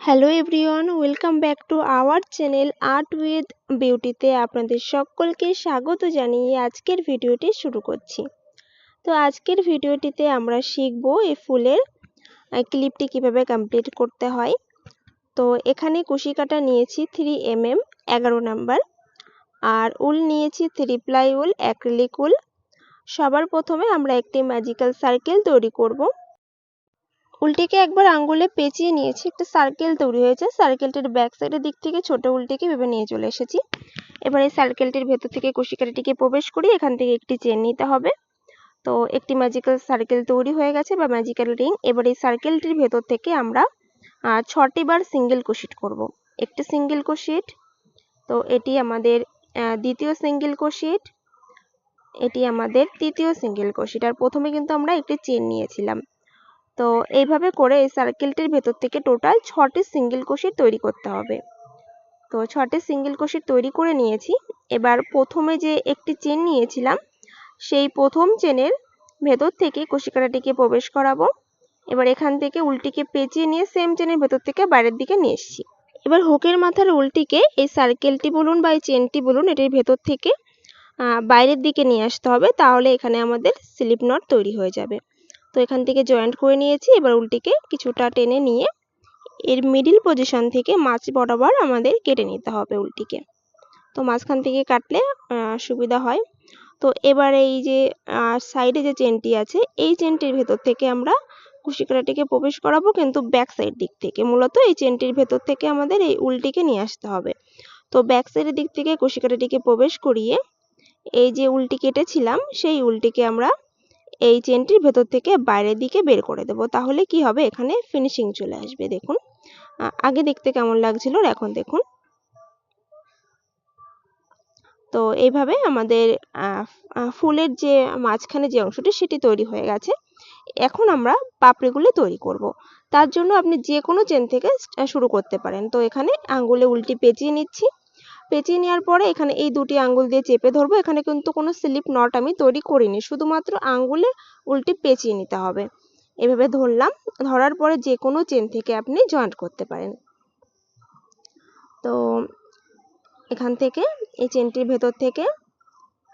Hello everyone, welcome back to our channel art with বিউটিতে আপনাদের সকলকে স্বাগত জানিয়ে আজকের ভিডিওটি শুরু করছি। তো আজকের ভিডিওটিতে আমরা শিখব এই ফুলের ক্লিপটি কিভাবে কমপ্লিট করতে হয়। তো এখানে কুশি কাটা নিয়েছি 3 mm 11 নাম্বার, আর উল নিয়েছি 3 প্লাই উল, অ্যাক্রিলিক উল। সবার প্রথমে আমরা একটি ম্যাজিক্যাল সার্কেল তৈরি করব। উলটিকে একবার আঙ্গুলে পেঁচিয়ে নিয়েছি, একটা সার্কেল তৈরি হয়েছে। সার্কেলটির ব্যাক সাইডের দিক থেকে ছোট উলটিকে ভেবে নিয়ে চলে এসেছি। এবার এই সার্কেলটির ভেতর থেকে কুশিকাটিকে প্রবেশ করি, এখান থেকে একটি চেন নিতে হবে। তো একটি ম্যাজিক্যাল সার্কেল তৈরি হয়ে গেছে বা ম্যাজিক্যাল রিং। এবার এই সার্কেলটির ভেতর থেকে আমরা 6টি বার সিঙ্গেল ক্রোশেট করব। একটি সিঙ্গেল ক্রোশেট, তো এটি আমাদের দ্বিতীয় সিঙ্গেল ক্রোশেট, এটি আমাদের তৃতীয় সিঙ্গেল ক্রোশেট। আর প্রথমে কিন্তু আমরা একটি চেন নিয়েছিলাম। তো এইভাবে করে এই সার্কেলটির ভেতর থেকে টোটাল 6টি সিঙ্গেল ক্রোশেট তৈরি করতে হবে। তো 6টি সিঙ্গেল ক্রোশেট তৈরি করে নিয়েছি। এবার প্রথমে যে একটি চেন নিয়েছিলাম, সেই প্রথম চেনের ভেতর থেকে কুশি কাটাটিকে প্রবেশ করাবো। এবার এখান থেকে উলটিকে পেঁচিয়ে নিয়ে সেম চেনের ভেতর থেকে বাইরের দিকে নিয়ে এসেছি। এবার হুকের মাথার উলটিকে এই সার্কেলটি বলুন বা এই চেনটি বলুন, এটির ভেতর থেকে বাইরের দিকে নিয়ে আসতে হবে, তাহলে এখানে আমাদের স্লিপ নট তৈরি হয়ে যাবে। তো এখান থেকে জয়েন্ট করে নিয়েছি। এবার উলটিকে কিছুটা টেনে নিয়ে এর মিডিল পজিশন থেকে মাঝ বরাবর আমাদের কেটে নিতে হবে উলটিকে। তো মাঝখান থেকে কাটলে সুবিধা হয়। তো এবার এই যে সাইডে যে চেনটি আছে, এই চেনটির ভেতর থেকে আমরা কুশি কাটাটিকে প্রবেশ করাবো, কিন্তু ব্যাক সাইড দিক থেকে। মূলত এই চেনটির ভেতর থেকে আমাদের এই উলটিকে নিয়ে আসতে হবে। তো ব্যাক সাইডের দিক থেকে কুশি কাটাটিকে প্রবেশ করিয়ে এই যে উলটি কেটেছিলাম, সেই উলটিকে আমরা এই চেনটির ভেতর থেকে বাইরের দিকে বের করে দেব। তাহলে কি হবে, এখানে ফিনিশিং চলে আসবে। দেখুন আগে দেখতে কেমন লাগছিল, এখন দেখুন। তো এইভাবে আমাদের ফুলের যে মাঝখানে যে অংশটি, সেটি তৈরি হয়ে গেছে। এখন আমরা পাপড়িগুলো তৈরি করব। তার জন্য আপনি যে কোনো চেন থেকে শুরু করতে পারেন। তো এখানে আঙ্গুলে উলটি পেঁচিয়ে নিচ্ছি। পেঁচিয়ে নেওয়ার পরে এখানে এই দুটি আঙ্গুল দিয়ে চেপে ধরবো। এখানে কিন্তু কোনো স্লিপ নট আমি তৈরি করিনি, শুধুমাত্র আঙ্গুলে উলটি পেঁচিয়ে নিতে হবে। এভাবে ধরলাম। ধরার পরে যে কোনো চেন থেকে আপনি জয়েন্ট করতে পারেন। তো এখান থেকে এই চেনটির ভেতর থেকে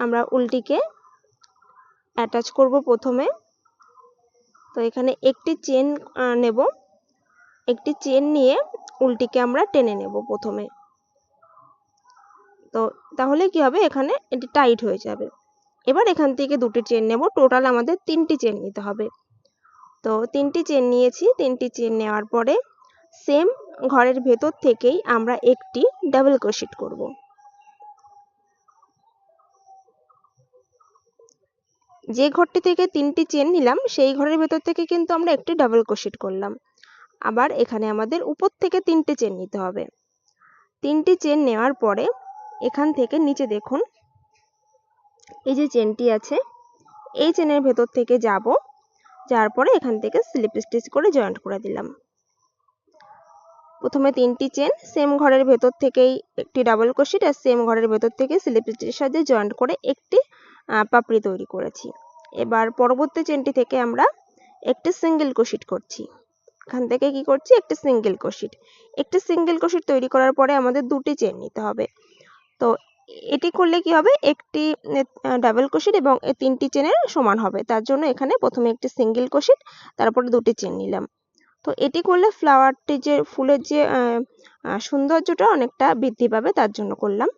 আমরা উলটিকে অ্যাটাচ করব প্রথমে। তো এখানে একটি চেন নেব, একটি চেন নিয়ে উলটিকে আমরা টেনে নেব প্রথমে। তো তাহলে কি হবে, এখানে এটি টাইট হয়ে যাবে। এবার এখান থেকে দুটি চেন নেব, টোটাল আমাদের 3টি চেন নিতে হবে। তো 3টি চেন নিয়েছি। 3টি চেন নেওয়ার পরে সেম ঘরের ভেতর থেকেই আমরা একটি ডাবল ক্রোশেট করব। যে ঘরটি থেকে 3টি চেন নিলাম, সেই ঘরের ভেতর থেকে কিন্তু আমরা একটি ডাবল ক্রোশেট করলাম। আবার এখানে আমাদের উপর থেকে 3টে চেন নিতে হবে। 3টি চেন নেওয়ার পরে এখান থেকে নিচে দেখুন, এই যে চেনটি আছে, এই চেনের ভেতর থেকে যাব। যাওয়ার পরে এখান থেকে স্লিপ স্টিচ করে জয়েন্ট করে দিলাম। প্রথমে 3টি চেন, সেম ঘরের ভেতর থেকেই একটি ডাবল ক্রোশেট, আর সেম ঘরের ভেতর থেকে স্লিপ স্টিচের সাহায্যে জয়েন্ট করে একটি পাপড়ি তৈরি করেছি। এবার পরবর্তী চেনটি থেকে আমরা একটি সিঙ্গেল ক্রোশেট করছি। এখান থেকে কি করছি, একটি সিঙ্গেল ক্রোশেট। একটি সিঙ্গেল ক্রোশেট তৈরি করার পরে আমাদের দুটি চেন নিতে হবে। তো এটি করলে কি হবে, একটি ডাবল ক্রোশেট এবং 3টি চেনের সমান হবে। তার জন্য এখানে প্রথমে একটি সিঙ্গেল ক্রোশেট, তারপরে দুটি চেন নিলাম। তো এটি করলে ফ্লাওয়ারটি যে ফুলের যে সৌন্দর্যটা অনেকটা বৃদ্ধি পাবে, তার জন্য করলাম।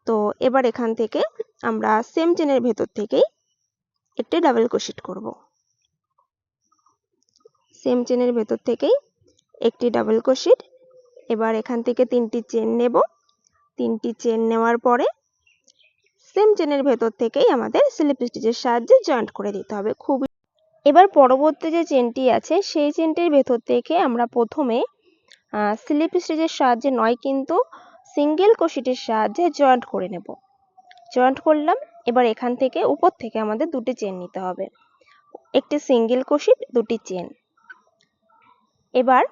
তো এবার এখান থেকে আমরা সেম চেনের ভেতর থেকেই একটি ডাবল ক্রোশেট করব। সেম চেনের ভেতর থেকেই একটি ডাবল ক্রোশেট। এবার এখান থেকে 3টি চেন নেব। 3টি চেন নেওয়ার পরে সেম চেনের ভেতর থেকেই আমাদের স্লিপ স্টিচের সাহায্যে জয়েন্ট করে দিতে হবে। এবার পরবর্তী যে চেনটি আছে, সেই চেনটির ভেতর থেকে আমরা প্রথমে স্লিপ স্টিচের সাহায্যে নয়, কিন্তু সিঙ্গেল ক্রোশেটের সাহায্যে জয়েন্ট করে নেব। জয়েন্ট করলাম। এবার এখান থেকে উপর থেকে আমাদের দুটি চেন নিতে হবে, একটি সিঙ্গেল ক্রোশেট, দুটি চেন। এবার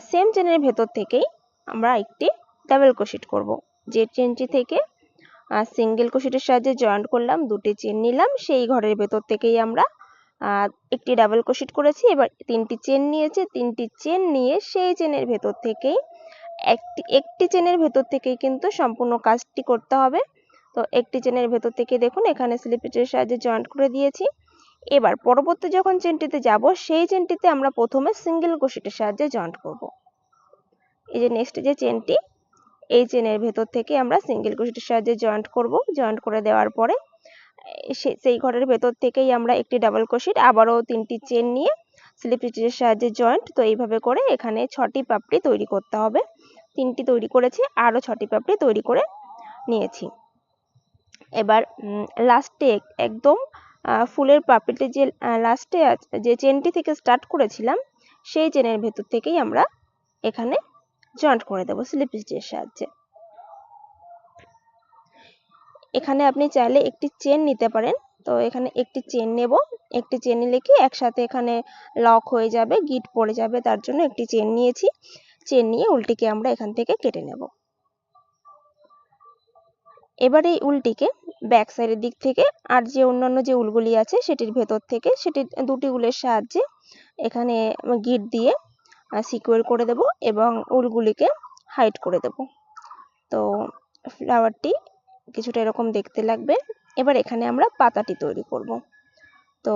সেম চেনের ভেতর থেকেই আমরা একটি ডাবল ক্রোশেট করব। যে চেনটি থেকে সিঙ্গেল ক্রোশেটের সাহায্যে জয়েন্ট করলাম, দুটি চেন নিলাম, সেই ঘরের ভেতর থেকেই আমরা একটি ডাবল ক্রোশেট করেছি। এবার 3টি চেন নিয়েছি, 3টি চেন নিয়ে সেই চেনের ভেতর থেকেই একটি চেনের ভেতর থেকেই কিন্তু সম্পূর্ণ কাজটি করতে হবে। তো একটি চেনের ভেতর থেকে দেখুন এখানে স্লিপ স্টিচের সাহায্যে জয়েন্ট করে দিয়েছি। এবার পরবর্তী যখন চেনটিতে যাব সেই চেনটিতে আমরা প্রথমে সিঙ্গেল ক্রোশেটের সাহায্যে জয়েন্ট করব। এই যে নেক্সট যে চেনটি, এই চেনের ভেতর থেকে আমরা সিঙ্গেল ক্রোশেটের সাহায্যে জয়েন্ট করব। জয়েন্ট করে দেওয়ার পরে সেই ঘরের ভেতর থেকেই আমরা একটি ডাবল ক্রোশেট, আবারও 3টি চেন নিয়ে স্লিপ স্টিচের সাহায্যে জয়েন্ট। তো এইভাবে করে এখানে 6টি পাপড়ি তৈরি করতে হবে। 3টি তৈরি করেছি, আরও 6টি পাপড়ি তৈরি করে নিয়েছি। এবার লাস্টে একদম ফুলের পাপড়িতে যে লাস্টে যে চেনটি থেকে স্টার্ট করেছিলাম সেই চেনের ভেতর থেকেই আমরা এখানে জয়েন্ট করে দেব স্লিপ স্টিচের সাহায্যে। এখানে আপনি চাইলে একটি চেন নিতে পারেন। তো এখানে একটি চেন নেব। একটি চেন নিলে কি একসাথে এখানে লক হয়ে যাবে, গিট পড়ে যাবে, তার জন্য একটি চেন নিয়েছি। চেন নিয়ে উলটিকে আমরা এখান থেকে কেটে নেব। এবার এই উলটিকে ব্যাক সাইডের দিক থেকে আর যে অন্যান্য যে উলগুলি আছে সেটির ভেতর থেকে দুটি উলের সাহায্যে এখানে গিট দিয়ে সিকিউর করে দেব এবং উলগুলিকে হাইড করে দেব। তো ফ্লাওয়ারটি কিছুটা এরকম দেখতে লাগবে। এবার এখানে আমরা পাতাটি তৈরি করব। তো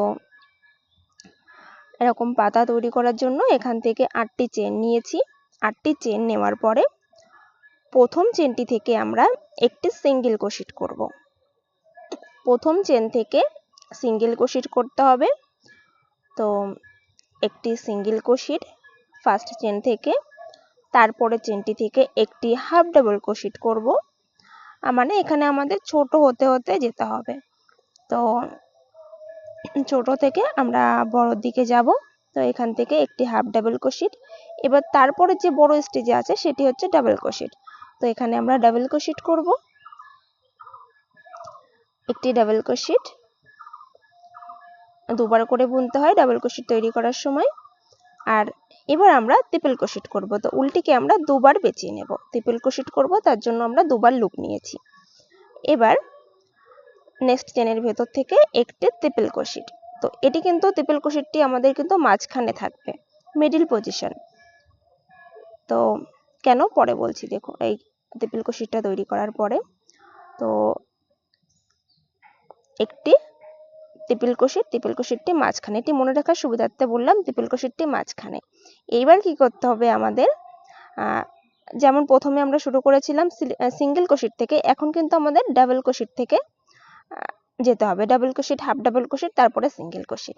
এরকম পাতা তৈরি করার জন্য এখান থেকে 8টি চেন নিয়েছি। 8টি চেন নেওয়ার পরে প্রথম চেনটি থেকে আমরা একটি সিঙ্গেল ক্রোশেট করব। প্রথম চেন থেকে সিঙ্গেল ক্রোশেট করতে হবে। তো একটি সিঙ্গেল ক্রোশেট ফার্স্ট চেন থেকে, তারপরে চেনটি থেকে একটি হাফ ডাবল ক্রোশেট করব। মানে এখানে আমাদের ছোট হতে হতে যেতে হবে। তো ছোট থেকে আমরা বড়র দিকে যাব। তো এখান থেকে একটি হাফ ডাবল ক্রোশেট। এবার তারপরে যে বড় স্টেজে আছে সেটি হচ্ছে ডাবল ক্রোশেট। তো এখানে আমরা ডাবল ক্রোশেট করব, একটি ডাবল ক্রোশেট। দুবার করে বুনতে হয় ডাবল ক্রোশেট তৈরি করার সময়। আর এবার আমরা ট্রিপল ক্রোশেট করব। তো উলটিকে আমরা দুবার পেঁচিয়ে নেব। ট্রিপল ক্রোশেট করব, তার জন্য আমরা দুবার লুপ নিয়েছি। এবার নেক্সট চেনের ভেতর থেকে একটি ট্রিপল ক্রোশেট। তো এটি কিন্তু ট্রিপল ক্রোশেটটি আমাদের কিন্তু মাঝখানে থাকবে, মিডল পজিশন। তো কেন পরে বলছি, দেখো এই ট্রিপল ক্রোশেটটা তৈরি করার পরে তো একটি ট্রিপল ক্রোশেটটি মাঝখানে, এটি মনে রাখার সুবিধার্থে বললাম ট্রিপল ক্রোশেটটি মাঝখানে। এইবার কি করতে হবে আমাদের, যেমন প্রথমে আমরা শুরু করেছিলাম সিঙ্গেল ক্রোশেট থেকে, এখন কিন্তু আমাদের ডাবল ক্রোশেট থেকে যেতে হবে। Double crochet, half double crochet, তারপরে সিঙ্গেল ক্রোশেট।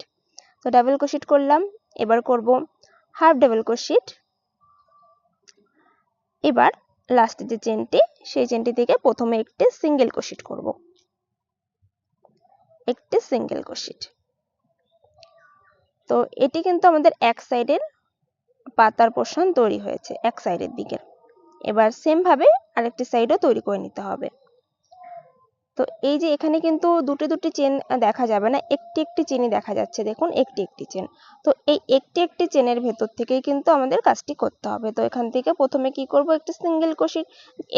তো ডাবল ক্রোশেট করলাম, এবার করব হাফ ডাবল ক্রোশেট। এবার লাস্টে যে চেনটি, সেই চেনটি থেকে প্রথমে একটি সিঙ্গেল ক্রোশেট করব, একটি সিঙ্গেল ক্রোশেট। তো এটি কিন্তু আমাদের এক সাইডের পাতার পোর্শন তৈরি হয়েছে, এক সাইডের দিকে। এবার সেম ভাবে আরেকটি সাইডও তৈরি করে নিতে হবে। তো এই যে এখানে কিন্তু দুটি চেন দেখা যাবে না, একটি চেনই দেখা যাচ্ছে, দেখুন একটি চেন। তো এই একটি চেনের ভেতর থেকেই কিন্তু আমাদের কাজটি করতে হবে। তো এখান থেকে প্রথমে কি করব, একটি সিঙ্গেল ক্রোশেট,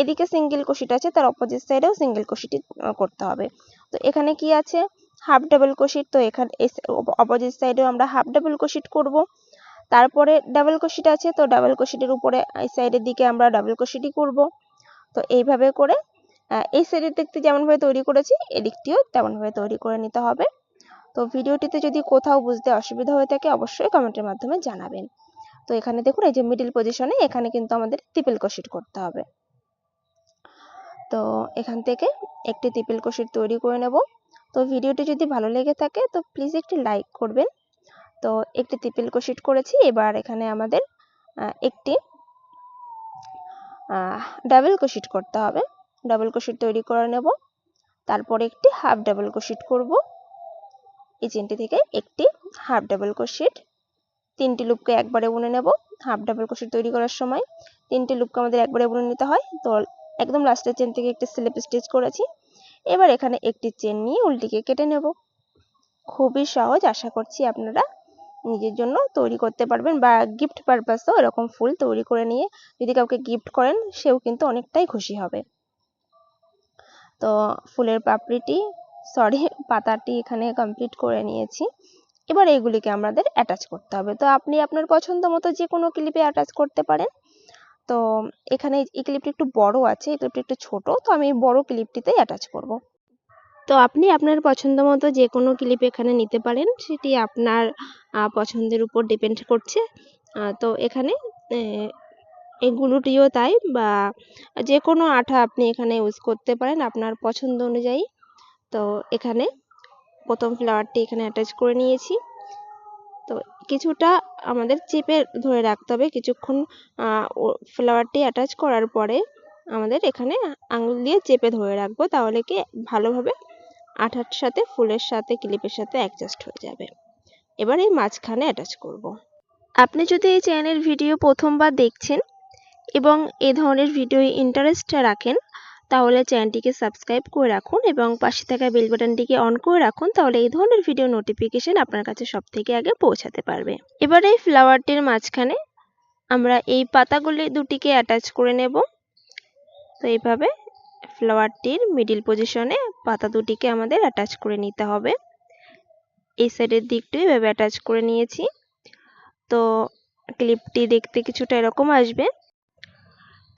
এদিকে সিঙ্গেল ক্রোশেট আছে, তার অপোজিট সাইডেও সিঙ্গেল ক্রোশেটই করতে হবে। তো এখানে কি আছে, হাফ ডাবল ক্রোশেট। তো এখানে অপোজিট সাইডেও আমরা হাফ ডাবল ক্রোশেট করব। তারপরে ডাবল ক্রোশেট আছে, তো ডাবল ক্রোশেটের উপরে এই সাইডের দিকে আমরা ডাবল ক্রোশেটই করব। তো এইভাবে করে এই সাইডের দিকটি যেমনভাবে তৈরি করেছি এদিকটিও তেমনভাবে তৈরি করে নিতে হবে। তো ভিডিওটিতে যদি কোথাও বুঝতে অসুবিধা হয়ে থাকে অবশ্যই কমেন্টের মাধ্যমে জানাবেন। তো এখানে দেখুন এই যে মিডল পজিশনে এখানে কিন্তু আমাদের ট্রিপল ক্রোশেট করতে হবে। তো এখান থেকে একটি ট্রিপল ক্রোশেট তৈরি করে নেব। তো ভিডিওটি যদি ভালো লেগে থাকে তো প্লিজ একটি লাইক করবেন। তো একটি ট্রিপল ক্রোশেট করেছি, এবার এখানে আমাদের একটি ডাবল ক্রোশেট করতে হবে। ডাবল ক্রোশেট তৈরি করে নেব, তারপরে একটি হাফ ডাবল ক্রোশেট করব। এই চেনটি থেকে একটি হাফ ডাবল ক্রোশেট, 3টি লুপকে একবারে বুনে নেব। হাফ ডাবল ক্রোশেট তৈরি করার সময় 3টি লুপকে আমাদের একবারে বুনে নিতে হয়। তো একদম লাস্টের চেন থেকে একটি স্লিপ স্টিচ করেছি। এবার এখানে একটি চেন নিয়ে উল্টিকে কেটে নেব। খুবই সহজ, আশা করছি আপনারা নিজের জন্য তৈরি করতে পারবেন, বা গিফট পারপাসেও এরকম ফুল তৈরি করে নিয়ে যদি কাউকে গিফট করেন সেও কিন্তু অনেকটাই খুশি হবে। তো ফুলের পাপড়িটি পাতাটি এখানে কমপ্লিট করে নিয়েছি। এবার এইগুলিকে আমাদের অ্যাটাচ করতে হবে। তো আপনি আপনার পছন্দ মতো যে কোনো ক্লিপে অ্যাটাচ করতে পারেন। তো এখানে এই ক্লিপটি একটু বড় আছে, এই ক্লিপটি একটু ছোট, তো আমি বড় ক্লিপটিতেই অ্যাটাচ করব। তো আপনি আপনার পছন্দ মতো যে কোনো ক্লিপ এখানে নিতে পারেন, সেটি আপনার পছন্দের উপর ডিপেন্ড করছে। তো এখানে এই গ্লুটিও তাই, বা যে কোনো আঠা আপনি এখানে ইউজ করতে পারেন আপনার পছন্দ অনুযায়ী। তো এখানে প্রথম ফ্লাওয়ারটি এখানে অ্যাটাচ করে নিয়েছি। তো কিছুটা আমাদের চেপে ধরে রাখতে হবে কিছুক্ষণ। ফ্লাওয়ারটি অ্যাটাচ করার পরে আমাদের এখানে আঙুল দিয়ে চেপে ধরে রাখবো, তাহলে কি ভালোভাবে আঠার সাথে ফুলের সাথে ক্লিপের সাথে অ্যাডজাস্ট হয়ে যাবে। এবার এই মাঝখানে অ্যাটাচ করব। আপনি যদি এই চ্যানেলের ভিডিও প্রথমবার দেখছেন এবং এই ধরনের ভিডিও ইন্টারেস্ট রাখেন, তাহলে চ্যানেলটিকে সাবস্ক্রাইব করে রাখুন এবং পাশে থাকা বেল বাটনটিকে অন করে রাখুন, তাহলে এই ধরনের ভিডিও নোটিফিকেশন আপনার কাছে সবথেকে আগে পৌঁছাতে পারবে। এবার এই ফ্লাওয়ারটির মাঝখানে আমরা এই পাতাগুলি দুটিকে অ্যাটাচ করে নেব। তো এইভাবে ফ্লাওয়ারটির মিডিল পজিশনে পাতা দুটিকে আমাদের অ্যাটাচ করে নিতে হবে। এই সাইডের দিকটি এভাবে অ্যাটাচ করে নিয়েছি। তো ক্লিপটি দেখতে কিছুটা এরকম আসবে।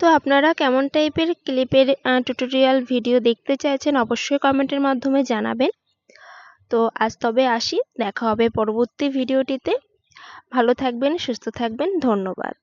তো আপনারা কেমন টাইপের ক্লিপের টিউটোরিয়াল ভিডিও দেখতে চাইছেন অবশ্যই কমেন্টের মাধ্যমে জানাবেন। তো আজ তবে আসি, দেখা হবে পরবর্তী ভিডিওটিতে। ভালো থাকবেন, সুস্থ থাকবেন, ধন্যবাদ।